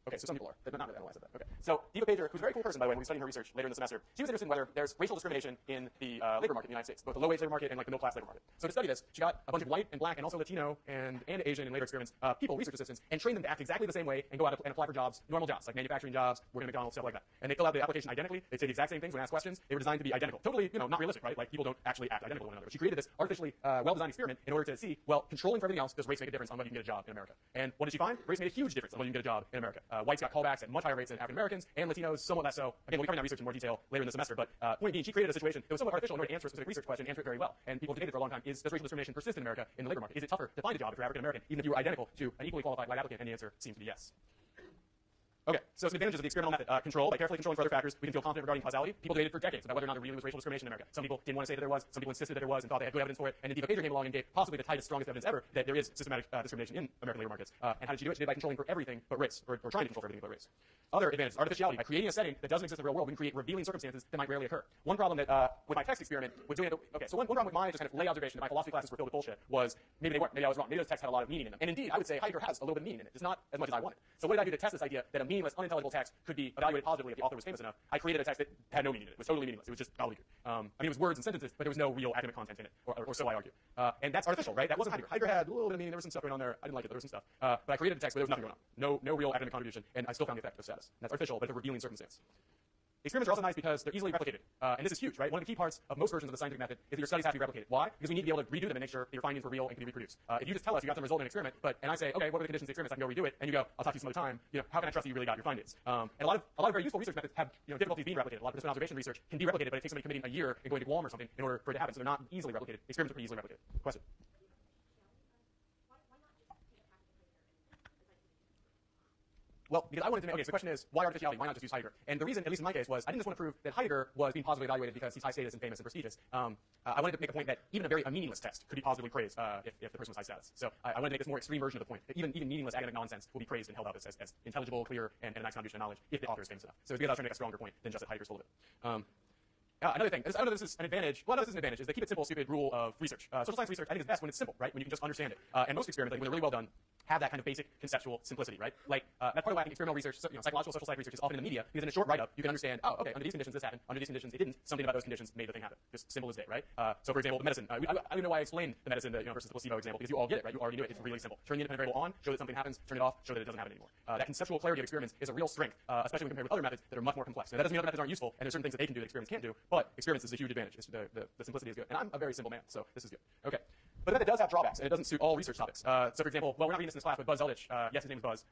Okay, so some people are, but not really. I don't know why I said that. Okay, so Diva Pager, who's a very cool person, by the way, we'll be studying her research later in the semester. She was interested in whether there's racial discrimination in the labor market in the United States, both the low-wage labor market and like the middle-class labor market. So to study this, she got a bunch of white and black and also Latino and Asian in later experiments people, research assistants, and trained them to act exactly the same way and go out and apply for jobs, normal jobs, like manufacturing jobs, working at McDonald's, stuff like that. And they fill out the application identically. They say the exact same things when asked questions. They were designed to be identical. Totally, not realistic, right? Like people don't actually act identical to one another. She created this artificially well-designed experiment in order to see, well, controlling for everything else, does race make a difference on whether you can get a job in America? And what did she find? Race made a huge difference on whether you can get a job in America. Whites got callbacks at much higher rates than African Americans, and Latinos somewhat less so. Again, we'll be covering that research in more detail later in the semester, but point being, she created a situation that was somewhat artificial in order to answer a specific research question, answer it very well. And people have debated for a long time, does racial discrimination persist in America in the labor market? Is it tougher to find a job if you're African American, even if you were identical to an equally qualified white applicant? And the answer seems to be yes. Okay, so some advantages of the experimental method. Control. By carefully controlling for other factors, we can feel confident regarding causality. People debated for decades about whether or not there really was racial discrimination in America. Some people didn't want to say that there was. Some people insisted that there was and thought they had good evidence for it. And then Diva Pager came along and gave possibly the tightest, strongest evidence ever that there is systematic discrimination in American labor markets. And how did she do it? She did it by controlling for everything but race, or trying to control for everything but race. Other advantages. Artificiality. By creating a setting that doesn't exist in the real world, we can create revealing circumstances that might rarely occur. One problem that with my text experiment was doing it. Okay, so one problem with my just kind of lay observation that my philosophy classes were filled with bullshit was maybe they weren't. Maybe I was wrong. Maybe those texts had a lot of meaning in them. And indeed, I would say Heidegger has a little bit of meaning in it. It's not as much as I wanted. So what did I do to test this idea that a meaningless, unintelligible text could be evaluated positively if the author was famous enough? I created a text that had no meaning in it. It was totally meaningless. It was just gobbledygook. I mean, it was words and sentences, but there was no real academic content in it, or so I argue. And that's artificial, right? That wasn't Heidegger. Heidegger had a little bit of meaning. There was some stuff going on there. I didn't like it. There was some stuff. But I created a text where there was nothing going on. No real academic contribution, and I still found the effect of status. And that's artificial, but it's a revealing circumstance. Experiments are also nice because they're easily replicated. And this is huge, right? One of the key parts of most versions of the scientific method is that your studies have to be replicated. Why? Because we need to be able to redo them and make sure that your findings were real and can be reproduced. If you just tell us you got the result in an experiment, and I say, okay, what were the conditions of the experiments? I can go redo it, and you go, I'll talk to you some other time. How can I trust that you really got your findings? And a lot of very useful research methods have difficulties being replicated. A lot of participant observation research can be replicated, but it takes somebody committing a year and going to Guam or something in order for it to happen. So they're not easily replicated. Experiments are pretty easily replicated. Question? Well, because I wanted to make, okay, so the question is, why artificiality? Why not just use Heidegger? And the reason, at least in my case, was I didn't just want to prove that Heidegger was being positively evaluated because he's high status and famous and prestigious. I wanted to make a point that even a meaningless text could be positively praised if the person was high status. So I wanted to make this more extreme version of the point. That even meaningless academic nonsense will be praised and held up as intelligible, clear, and a nice contribution of knowledge if the author is famous enough. So it's because I was trying to make a stronger point than just that Heidegger's full of it. Another thing, I don't know if this is an advantage. Well, no, this is an advantage, is the keep it simple, stupid rule of research. Social science research, I think, is best when it's simple, right? When you can just understand it. And most experiments, like when they're really well done, have that kind of basic conceptual simplicity, right? Like, that's part of why I think experimental research, psychological social psych research is often in the media, because in a short write-up, you can understand, oh, okay, under these conditions this happened, under these conditions it didn't, something about those conditions made the thing happen. Just simple as day, right? So for example, the medicine, I don't even know why I explained the medicine versus the placebo example, because you all get it, right? You already knew it. It's really simple. Turn the independent variable on, show that something happens, turn it off, show that it doesn't happen anymore. That conceptual clarity of experiments is a real strength, especially when compared with other methods that are much more complex. Now, that doesn't mean other methods aren't used, and there's certain things that they can do that experiments can't do, but experiments is a huge advantage. The simplicity is good. And I'm a very simple man, so this is good. Okay. But the method does have drawbacks, and it doesn't suit all research topics. So for example, well, we're not reading this in this class, but Buzz Eldritch, yes, his name is Buzz,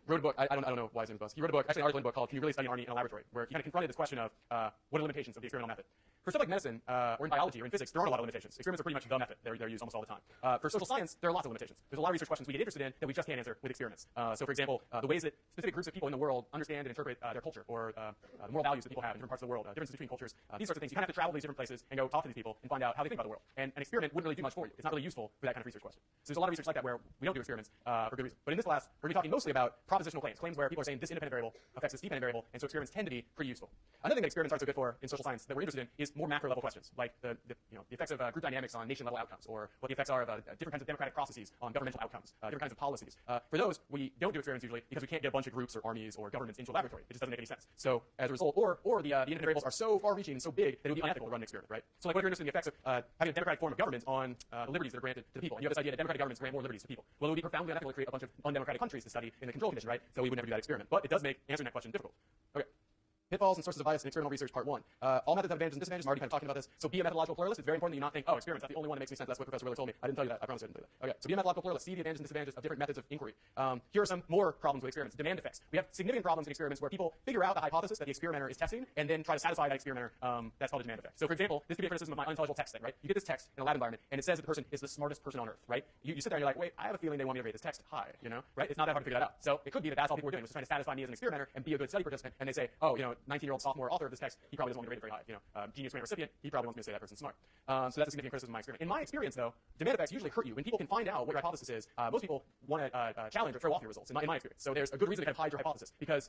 wrote a book, I don't know why his name is Buzz. He wrote a book, actually an article in a book called Can You Really Study an Army in a Laboratory? Where he kind of confronted this question of what are the limitations of the experimental method. For stuff like medicine, or in biology, or in physics, there aren't a lot of limitations. Experiments are pretty much the method. They're used almost all the time. For social science, there are lots of limitations. There's a lot of research questions we get interested in that we just can't answer with experiments. So for example, the ways that specific groups of people in the world understand and interpret their culture, or the moral values that people have in different parts of the world, differences between cultures, these sorts of things. You kind of have to travel to these different places and go talk to these people and find out how they think about the world. And an experiment wouldn't really do much for you. It's not really useful for that kind of research question. So there's a lot of research like that where we don't do experiments for good reason. But in this class, we're going to be talking mostly about propositional claims where people are saying this independent variable affects this dependent variable, and so experiments tend to be pretty useful. Another thing that experiments aren't so good for in social science that we're interested in is more macro level questions, like the effects of group dynamics on nation level outcomes, or what the effects are of different kinds of democratic processes on governmental outcomes, different kinds of policies. For those, we don't do experiments usually because we can't get a bunch of groups or armies or governments into a laboratory. It just doesn't make any sense. So as a result, or the independent variables are so far-reaching and so big that it would be unethical to run an experiment, right? So like what if you're interested in the effects of having a democratic form of government on the liberties that are granted to the people, and you have this idea that democratic governments grant more liberties to people. Well, it would be profoundly unethical to create a bunch of undemocratic countries to study in the control condition, right? So we would never do that experiment. But it does make answering that question difficult. Okay. Pitfalls and sources of bias in experimental research, part 1. All methods have advantages and disadvantages. I'm already kind of talking about this. So be a methodological pluralist. It's very important that you not think, oh, experiments, that's the only one that makes any sense. That's what Professor Willer told me. I didn't tell you that. I promise I didn't tell you that. Okay, so be a methodological pluralist. See the advantages and disadvantages of different methods of inquiry. Here are some more problems with experiments. Demand effects. We have significant problems in experiments where people figure out the hypothesis that the experimenter is testing and then try to satisfy that experimenter. That's called a demand effect. So for example, this could be a criticism of my unintelligible text thing, right? You get this text in a lab environment and it says that the person is the smartest person on earth, right? You sit there and you're like, wait, I have a feeling they want me to rate this text high, right? It's not that hard to figure that out. So it could be that that's all people are doing, was just trying to satisfy me as an experimenter and be a good study participant, and they say, oh, 19-year-old sophomore author of this text, he probably doesn't want me to rate it very high. Genius grant recipient, he probably wants me to say that person's smart. So that's a significant criticism of my experiment. In my experience, though, demand effects usually hurt you. When people can find out what your hypothesis is, most people want to challenge or throw off your results, in my experience. So there's a good reason to kind of hide your hypothesis, because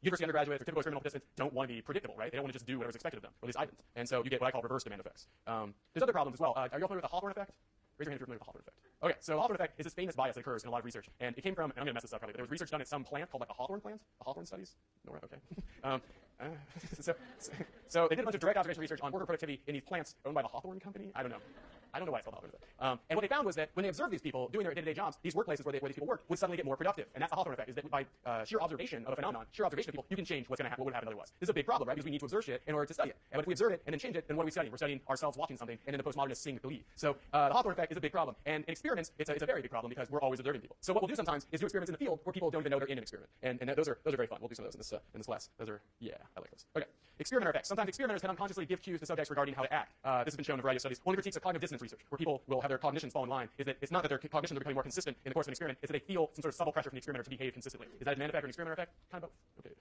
university undergraduates or typical experimental participants don't want to be predictable, right? They don't want to just do whatever's expected of them, or at least I didn't. And so you get what I call reverse demand effects. There's other problems as well. Are you all familiar with the Hawthorne effect? Raise your hand if you're familiar with the Hawthorne effect. Okay, so the Hawthorne effect is this famous bias that occurs in a lot of research, and it came from, and I'm going to mess this up probably, but there was research done at some plant called like a Hawthorne plant, a Hawthorne studies. No, okay. So they did a bunch of direct observation research on worker productivity in these plants owned by the Hawthorne company. I don't know why it's called Hawthorne. And what they found was that when they observed these people doing their day-to-day jobs, these workplaces where these people work would suddenly get more productive. And that's the Hawthorne effect, is that by sheer observation of a phenomenon, sheer observation of people, you can change what would happen otherwise. This is a big problem, right? Because we need to observe shit in order to study it. And if we observe it and then change it, then what are we studying? We're studying ourselves watching something, and then the postmodernists sing the lead. So the Hawthorne effect is a big problem. And in experiments, it's a very big problem because we're always observing people. So what we'll do sometimes is do experiments in the field where people don't even know they're in an experiment. And those are very fun. We'll do some of those in this class. Those are, yeah, I like those. Okay. Experimenter effects. Sometimes experimenters can unconsciously give cues to subjects regarding how to act. This has been shown in a variety of studies. One of the critiques of cognitive dissonance research, where people will have their cognitions fall in line, is that it's not that their cognitions are becoming more consistent in the course of an experiment, it's that they feel some sort of subtle pressure from the experimenter to behave consistently. Is that a demand effect or an experimenter effect? Kind of both. Okay.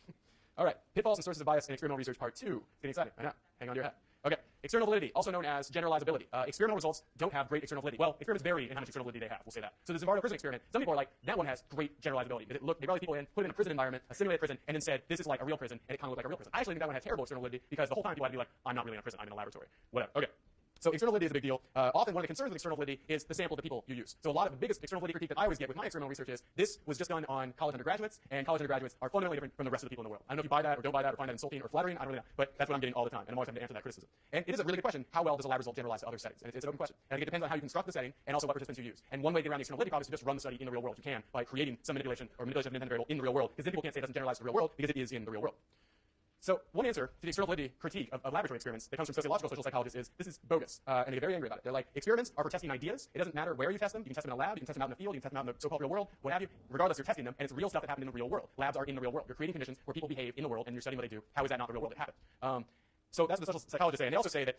All right. Pitfalls and sources of bias in experimental research, part 2. It's getting exciting. I know. Hang on to your hat. Okay. External validity, also known as generalizability. Experimental results don't have great external validity. Well, experiments vary in how much external validity they have. We'll say that. So the Zimbardo prison experiment, some people are like, that one has great generalizability. They brought these people in, put them in a prison environment, a simulated prison, and then said, this is like a real prison, and it kind of looked like a real prison. I actually think that one had terrible external validity because the whole time people had to be like, I'm not really in a prison, I'm in a laboratory. Whatever. Okay. So external validity is a big deal. Often one of the concerns with external validity is the sample of the people you use. So a lot of the biggest external validity critique that I always get with my experimental research is, this was just done on college undergraduates, and college undergraduates are fundamentally different from the rest of the people in the world. I don't know if you buy that or don't buy that or find that insulting or flattering, I don't really know, but that's what I'm getting all the time, and I'm always having to answer that criticism. And it is a really good question, how well does a lab result generalize to other settings? And it's an open question. And I think it depends on how you construct the setting and also what participants you use. And one way to get around the external validity problem is to just run the study in the real world. You can by creating some manipulation of an independent variable in the real world, because then people can't say it doesn't generalize to the real world because it is in the real world. So one answer to the external validity critique of laboratory experiments that comes from sociological social psychologists is, this is bogus, and they get very angry about it. They're like, experiments are for testing ideas. It doesn't matter where you test them. You can test them in a lab, you can test them out in the field, you can test them out in the so-called real world, what have you. Regardless, you're testing them, and it's real stuff that happened in the real world. Labs are in the real world. You're creating conditions where people behave in the world, and you're studying what they do. How is that not the real world? It happened. So that's what the social psychologists say. And they also say that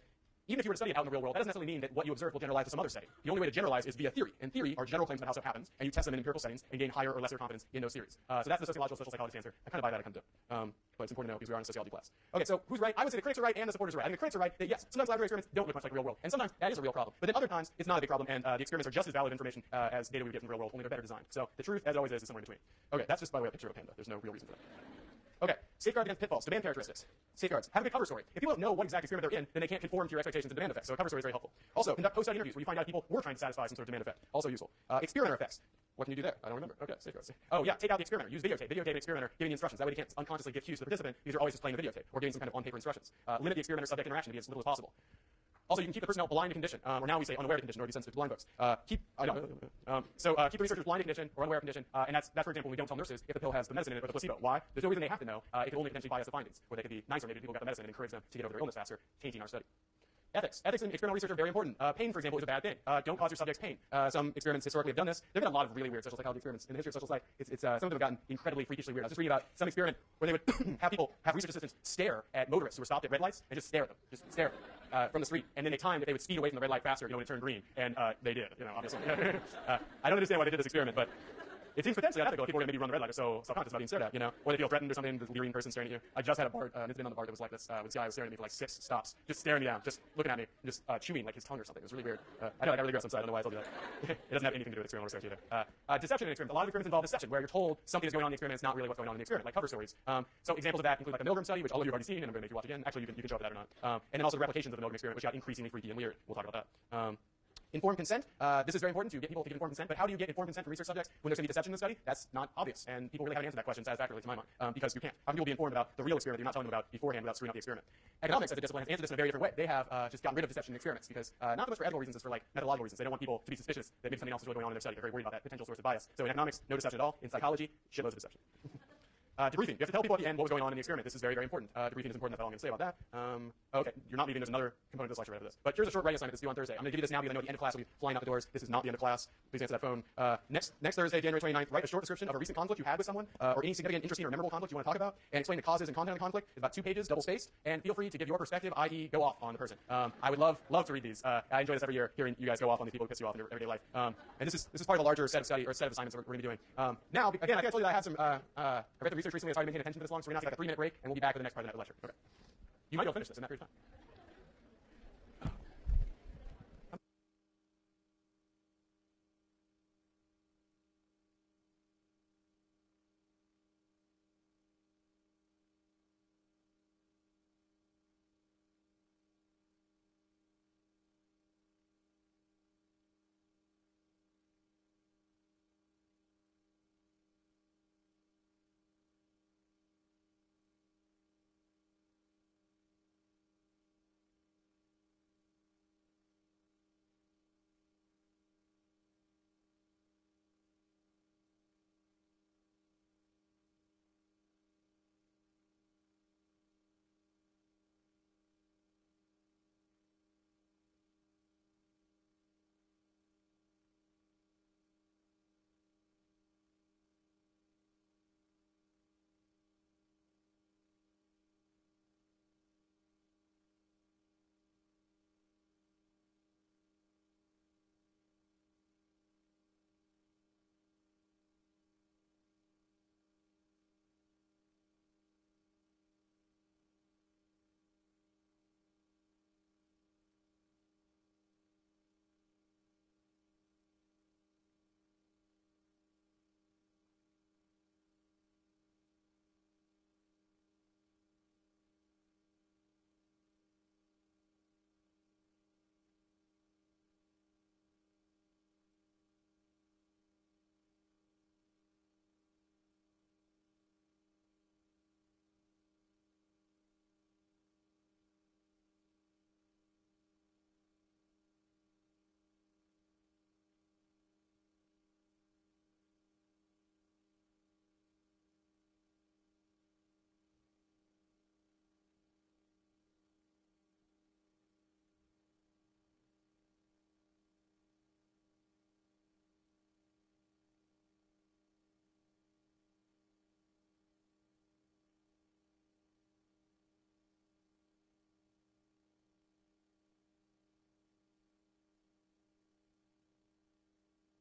even if you were to study it out in the real world, that doesn't necessarily mean that what you observe will generalize to some other setting. The only way to generalize is via theory. And theory are general claims about how stuff happens, and you test them in empirical settings and gain higher or lesser confidence in those theories. So that's the sociological social psychologist answer. I kind of buy that, I kind of don't. But it's important to know because we are in a sociology class. Okay, so who's right? I would say the critics are right and the supporters are right. I think the critics are right that yes, sometimes laboratory experiments don't look much like the real world, and sometimes that is a real problem. But then other times it's not a big problem, and the experiments are just as valid information as data we would get from the real world, only they're better designed. So the truth, as always, is somewhere in between. Okay, that's just by the way a picture of a panda. There's no real reason for that. Okay, safeguards against pitfalls, demand characteristics. Safeguards. Have a good cover story. If people don't know what exact experiment they're in, then they can't conform to your expectations and demand effects. So a cover story is very helpful. Also, conduct post-study interviews where you find out if people were trying to satisfy some sort of demand effect. Also useful. Experimenter effects. What can you do there? I don't remember. Okay, safeguards. Oh yeah, take out the experimenter. Use videotape. Videotape an experimenter giving instructions. That way they can't unconsciously give cues to the participant because you're always just playing the videotape or giving some kind of on-paper instructions. Limit the experimenter-subject interaction to be as little as possible. Also, you can keep the personnel blind to condition, or now we say unaware to condition, or be sensitive to blind folks. Keep the researchers blind to condition or unaware of condition, and that's for example when we don't tell nurses if the pill has the medicine in it or the placebo. Why? There's no reason they have to know. It could only potentially bias the findings, or they could be nicer. Maybe people got the medicine and encourage them to get over their illness faster, tainting our study. Ethics. Ethics in experimental research are very important. Pain, for example, is a bad thing. Don't cause your subjects pain. Some experiments historically have done this. There have been a lot of really weird social psychology experiments in the history of social psych. Some of them have gotten incredibly freakishly weird. I was just reading about some experiment where they would have research assistants stare at motorists who were stopped at red lights and just stare at them. Just stare from the street. And then they timed if they would speed away from the red light faster, when it turned green. And they did, obviously. I don't understand why they did this experiment, but it seems potentially unethical if people are going to maybe run the red light or so self-conscious about being stared at, or they feel threatened or something, this leering person staring at you. I just had a BART, an incident on the BART that was like this, with this guy was staring at me for like 6 stops, just staring me down, just looking at me, and just chewing like his tongue or something. It was really weird. I know I got really gross inside, I don't know why I told you that. It doesn't have anything to do with experimental research either. Deception in experiments. A lot of experiments involve deception, where you're told something is going on in the experiment, it's not really what's going on in the experiment, like cover stories. So examples of that include like the Milgram study, which all of you have already seen, and I'm going to make you watch again. Actually, you can show up for that or not. And then also the replications of the Milgram experiment, which got increasingly freaky and weird. We'll talk about that. Informed consent. This is very important to get people to give informed consent, but how do you get informed consent from research subjects when there's going to be deception in the study? That's not obvious, and people really haven't answered that question satisfactorily to my mind, because you can't. How can people be informed about the real experiment that you're not telling them about beforehand without screwing up the experiment? Economics as a discipline has answered this in a very different way. They have just gotten rid of deception in experiments because not so much for ethical reasons as for like methodological reasons. They don't want people to be suspicious that maybe something else is really going on in their study. They're very worried about that potential source of bias. So in economics, no deception at all. In psychology, shitloads of deception. Debriefing. You have to tell people at the end what was going on in the experiment. This is very, very important. Debriefing is important. That's all I'm going to say about that. Okay, you're not leaving. There's another component of this lecture right after this. But here's a short writing assignment that's due on Thursday. I'm going to give you this now because I know at the end of class will be flying out the doors. This is not the end of class. Please answer that phone. Next Thursday, January 29th, write a short description of a recent conflict you had with someone, or any significant, interesting, or memorable conflict you want to talk about, and explain the causes and content of the conflict. It's about 2 pages, double spaced, and feel free to give your perspective, i.e., go off on the person. I would love to read these. I enjoy this every year, hearing you guys go off on these people who piss you off in your everyday life. And this is part of a larger set of assignments that we're going to be doing. Now, again, I think I told you that I had some. I read the research recently. It's already making attention to this long, so we're going to take like a 3-minute break, and we'll be back with the next part of the lecture. Okay. You might be able to finish this in that period of time.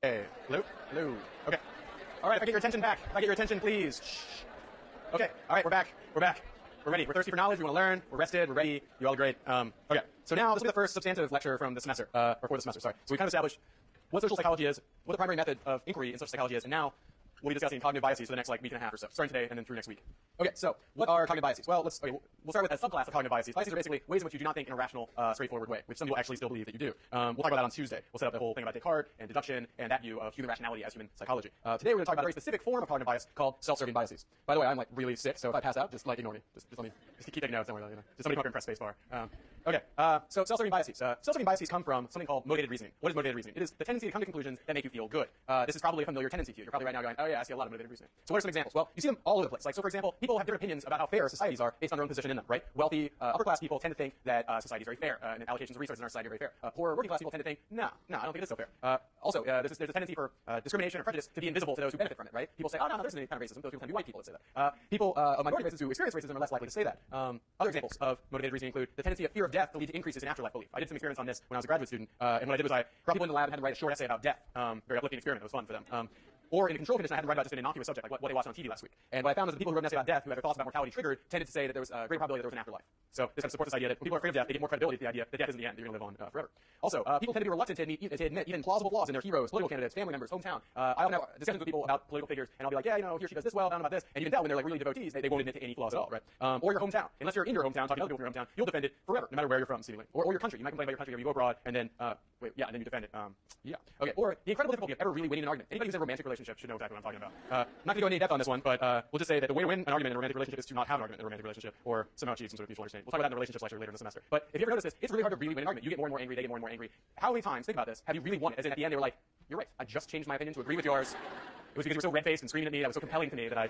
Hey, hello? Hello. Okay. All right, if I get your attention back. If I get your attention, please. Shh. Okay. All right, we're back. We're back. We're ready. We're thirsty for knowledge. We want to learn. We're rested. We're ready. You all are great. Okay. So now this will be the first substantive lecture from the semester, or for the semester, sorry. So we kind of established what social psychology is, what the primary method of inquiry in social psychology is, and now we'll be discussing cognitive biases for the next week and a half or so, starting today and then through next week. Okay, so what are cognitive biases? Well, we'll start with a subclass of cognitive biases. Biases are basically ways in which you do not think in a rational, straightforward way, which some people actually still believe that you do. We'll talk about that on Tuesday. We'll set up the whole thing about Descartes and deduction and that view of human rationality as human psychology. Today we're going to talk about a very specific form of cognitive bias called self-serving biases. By the way, I'm like really sick, so if I pass out, just like ignore me. Just let me keep taking notes. Don't worry, just somebody come up here and press spacebar. Okay, so self-serving biases. Self-serving biases come from something called motivated reasoning. What is motivated reasoning? It is the tendency to come to conclusions that make you feel good. This is probably a familiar tendency to you. You're probably right now going, oh yeah, I see a lot of motivated reasoning. So what are some examples? Well, you see them all over the place. Like, so for example, people have different opinions about how fair societies are based on their own position in them, right? Wealthy, upper-class people tend to think that society is very fair, and allocations of resources in our society are very fair. Poor, working-class people tend to think, no, I don't think it is so fair. Also, there's a tendency for discrimination or prejudice to be invisible to those who benefit from it, right? People say, oh, no, there isn't any kind of racism. Those people tend to be white people that say that. People of minority races who experience racism are less likely to say that. Other examples of motivated reasoning include the tendency of fear of death to lead to increases in afterlife belief. I did some experiments on this when I was a graduate student, and what I did was I brought people into the lab and had them write a short essay about death. Very uplifting experiment. It was fun for them. Or in a control condition, I had them write about just an innocuous subject, like what they watched on TV last week. And what I found was that the people who wrote an essay about death, who had their thoughts about mortality triggered, tended to say that there was a greater probability that there was an afterlife. So this kind of supports this idea that when people are afraid of death, they get more credibility to the idea that death isn't the end, that you're going to live on forever. Also, people tend to be reluctant to admit even plausible flaws in their heroes, political candidates, family members, hometown. I often have discussions with people about political figures, and I'll be like, yeah, you know, he or she does this well, down about this. And you can tell when they're like really devotees, they won't admit to any flaws at all, right? Or your hometown. Unless you're in your hometown, talking to other people in your hometown, you'll defend it forever, no matter where you're from, seemingly. Or your country. You might complain about your country, or you go abroad, and then, and then you defend it. Okay. Or the incredible difficulty of ever really winning an argument. Anybody who's in a romantic relationship should know exactly what I'm talking about. I'm not going to go into any depth on this one, but we'll just say that the way to win an argument in a romantic relationship is to not have an argument in a romantic relationship, or somehow achieve some sort of mutual understanding. We'll talk about that in the relationships lecture later in the semester. But if you ever notice this, it's really hard to really win an argument. You get more and more angry, they get more and more angry. How many times, think about this, have you really won it? As in, at the end, they were like, you're right, I just changed my opinion to agree with yours. It was because you were so red-faced and screaming at me, that was so compelling to me that I